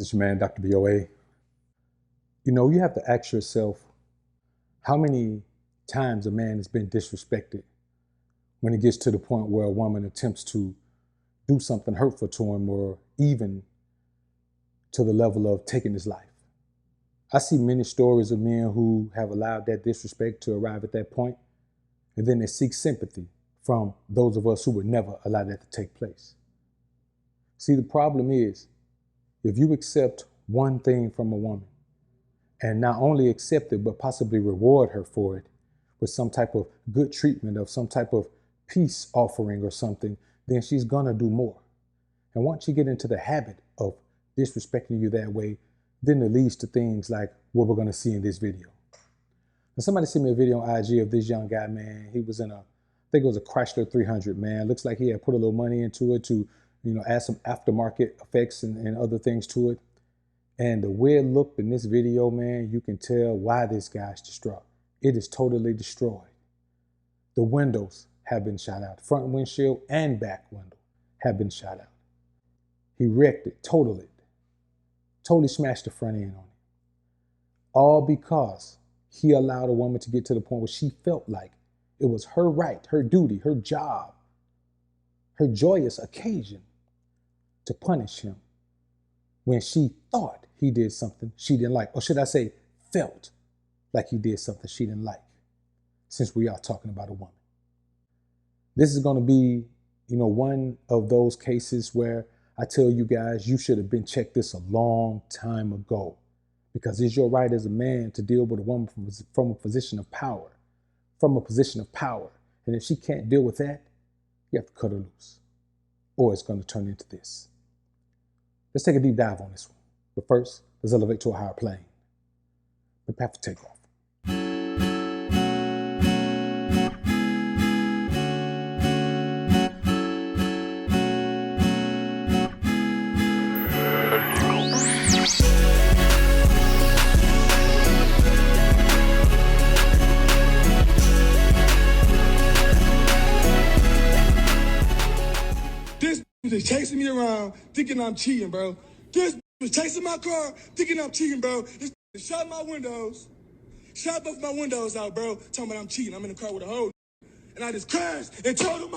This is your man, Dr. BOA. You have to ask yourself how many times a man has been disrespected when it gets to the point where a woman attempts to do something hurtful to him or even to the level of taking his life. I see many stories of men who have allowed that disrespect to arrive at that point, and then they seek sympathy from those of us who would never allow that to take place. See, the problem is, if you accept one thing from a woman and not only accept it, but possibly reward her for it with some type of good treatment of some type of peace offering or something, then she's gonna do more. And once you get into the habit of disrespecting you that way, then it leads to things like what we're gonna see in this video. Now, somebody sent me a video on IG of this young guy, man. He was in I think it was a Chrysler 300, man. Looks like he had put a little money into it to, add some aftermarket effects and other things to it. And the way it looked in this video, man, you can tell why this guy's distraught. It is totally destroyed. The windows have been shot out. Front windshield and back window have been shot out. He wrecked it, totally smashed the front end on it. All because he allowed a woman to get to the point where she felt like it was her right, her duty, her job, her joyous occasion to punish him when she thought he did something she didn't like, or should I say, felt like he did something she didn't like, since we are talking about a woman. This is going to be, one of those cases where I tell you guys, you should have been checked this a long time ago, because it's your right as a man to deal with a woman from a position of power, And if she can't deal with that, you have to cut her loose, or it's going to turn into this. Let's take a deep dive on this one. But first, let's elevate to a higher plane. Prepare for takeoff. This chasing me around, thinking I'm cheating, bro. This was chasing my car, thinking I'm cheating, bro. This shot my windows, shot both my windows out, bro. Talking about I'm cheating. I'm in the car with a hoe, and I just crashed and told him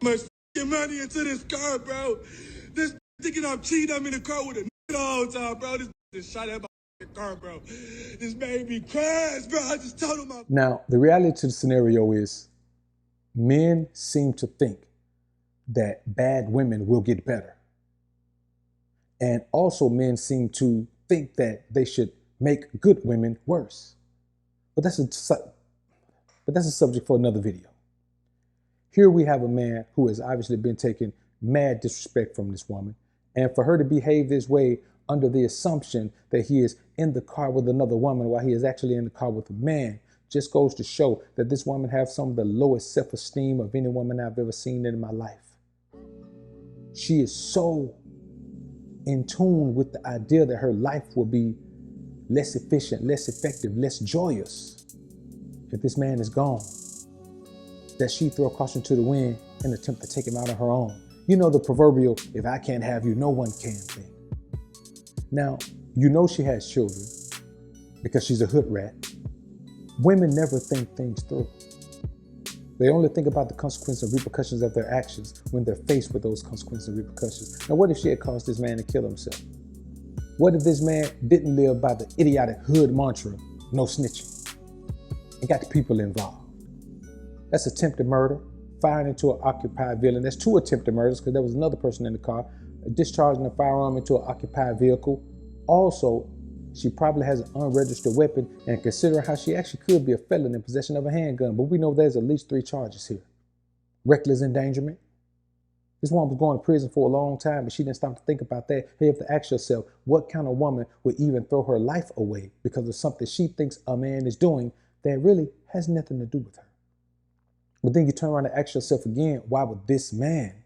much money into this car, bro. This thinking I'm cheating. I'm in the car with a the whole time, bro. This just shot at my car, bro. This made me crash, bro. I just told him. Now, the reality to the scenario is, men seem to think that bad women will get better. And also men seem to think that they should make good women worse. But that's a subject for another video. Here we have a man who has obviously been taking mad disrespect from this woman. And for her to behave this way under the assumption that he is in the car with another woman while he is actually in the car with a man just goes to show that this woman has some of the lowest self-esteem of any woman I've ever seen in my life. She is so in tune with the idea that her life will be less efficient, less effective, less joyous if this man is gone, that she throw caution to the wind and attempt to take him out on her own. The proverbial, if I can't have you, no one can thing. Now, she has children because she's a hood rat. Women never think things through. They only think about the consequences and repercussions of their actions when they're faced with those consequences and repercussions. Now, what if she had caused this man to kill himself? What if this man didn't live by the idiotic hood mantra, no snitching, and got the people involved? That's attempted murder, firing into an occupied vehicle. That's 2 attempted murders because there was another person in the car, discharging a firearm into an occupied vehicle. Also, she probably has an unregistered weapon, and considering how she actually could be a felon in possession of a handgun, but we know there's at least 3 charges here. Reckless endangerment. This woman was going to prison for a long time, but she didn't stop to think about that. You have to ask yourself, what kind of woman would even throw her life away because of something she thinks a man is doing that really has nothing to do with her? But then you turn around and ask yourself again, why would this man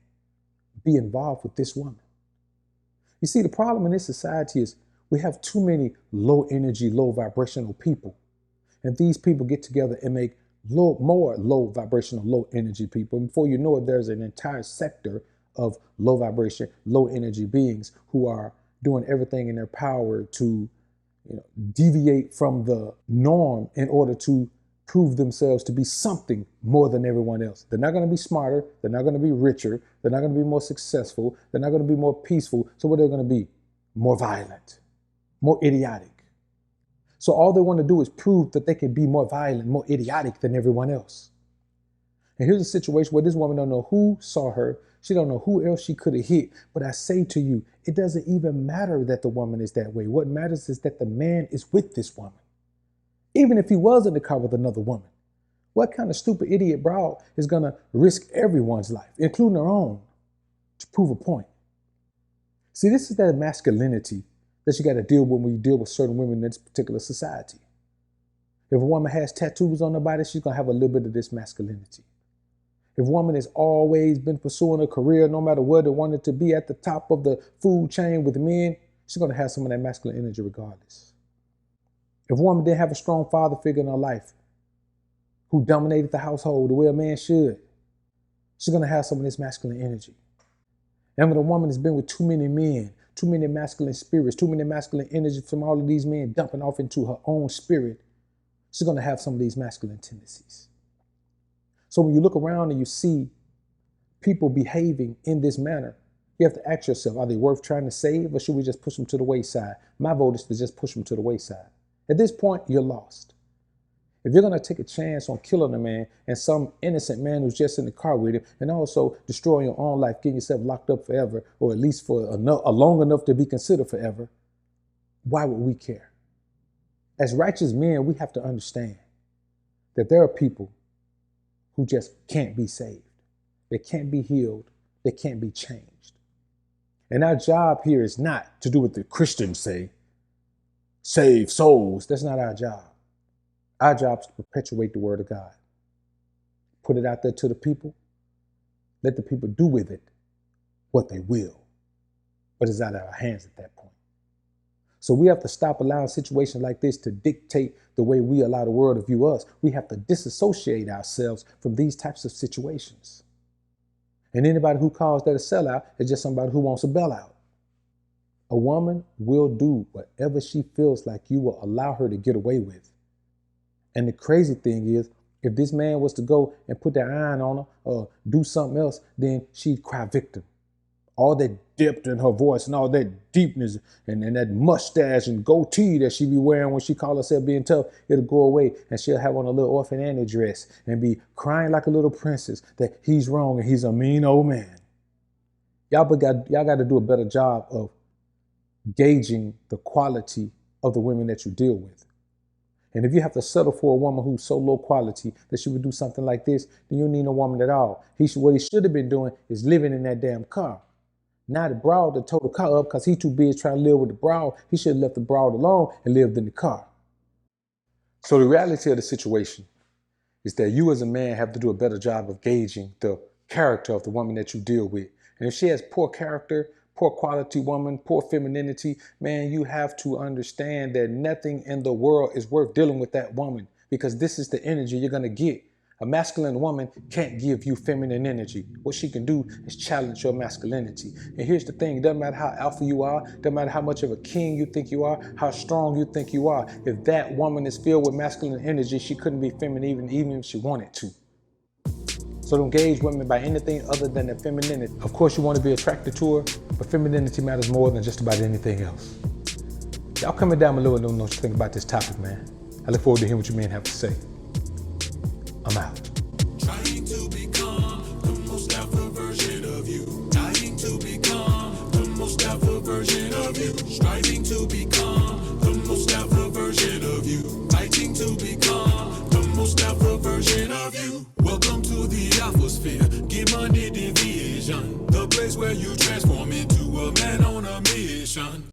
be involved with this woman? You see, the problem in this society is we have too many low energy, low vibrational people. And these people get together and make more low vibrational, low energy people. And before you know it, there's an entire sector of low vibration, low energy beings who are doing everything in their power to deviate from the norm in order to prove themselves to be something more than everyone else. They're not going to be smarter. They're not going to be richer. They're not going to be more successful. They're not going to be more peaceful. So what are they going to be? More violent, more idiotic. So all they want to do is prove that they can be more violent, more idiotic than everyone else. And here's a situation where this woman don't know who saw her. She don't know who else she could have hit. But I say to you, it doesn't even matter that the woman is that way. What matters is that the man is with this woman. Even if he was in the car with another woman. What kind of stupid idiot broad is going to risk everyone's life, including her own, to prove a point? See, this is that masculinity that you got to deal with when you deal with certain women in this particular society. If a woman has tattoos on her body, she's going to have a little bit of this masculinity. If a woman has always been pursuing a career, no matter where they wanted to be at the top of the food chain with men, she's going to have some of that masculine energy regardless. If a woman didn't have a strong father figure in her life who dominated the household the way a man should, she's going to have some of this masculine energy. And when a woman has been with too many men, too many masculine spirits, too many masculine energies from all of these men dumping off into her own spirit, she's going to have some of these masculine tendencies. So when you look around and you see people behaving in this manner, you have to ask yourself, are they worth trying to save, or should we just push them to the wayside? My vote is to just push them to the wayside. At this point, you're lost. If you're going to take a chance on killing a man and some innocent man who's just in the car with him, and also destroying your own life, getting yourself locked up forever, or at least for a long enough to be considered forever, why would we care? As righteous men, we have to understand that there are people who just can't be saved. They can't be healed. They can't be changed. And our job here is not to do what the Christians say, save souls. That's not our job. Our job is to perpetuate the word of God. Put it out there to the people. Let the people do with it what they will. But it's out of our hands at that point. So we have to stop allowing situations like this to dictate the way we allow the world to view us. We have to disassociate ourselves from these types of situations. And anybody who calls that a sellout is just somebody who wants a bailout. A woman will do whatever she feels like you will allow her to get away with. And the crazy thing is, if this man was to go and put that iron on her or do something else, then she'd cry victim. All that depth in her voice and all that deepness and that mustache and goatee that she be wearing when she call herself being tough, it'll go away, and she'll have on a little orphan Annie dress and be crying like a little princess that he's wrong and he's a mean old man. Y'all got to do a better job of gauging the quality of the women that you deal with. And if you have to settle for a woman who's so low quality that she would do something like this, then you don't need no woman at all. What he should have been doing is living in that damn car. Not the broad that towed the car up because he too busy trying to live with the broad. He should have left the broad alone and lived in the car. So the reality of the situation is that you as a man have to do a better job of gauging the character of the woman that you deal with. And if she has poor character, poor quality woman, poor femininity, man, you have to understand that nothing in the world is worth dealing with that woman, because this is the energy you're going to get. A masculine woman can't give you feminine energy. What she can do is challenge your masculinity. And here's the thing, it doesn't matter how alpha you are, doesn't matter how much of a king you think you are, how strong you think you are. If that woman is filled with masculine energy, she couldn't be feminine even if she wanted to. So don't gauge women by anything other than their femininity. Of course you want to be attracted to her, but femininity matters more than just about anything else. Y'all comment down below and let me know what you think about this topic, man. I look forward to hearing what you men have to say. I'm out. Trying to become the most alpha version of you. Trying to become the most alpha version of you. Striving to become the most alpha version of you. Fighting to become the most alpha version of you. Welcome to the alpha sphere. Get money division. The place where you transform into a man on a mission.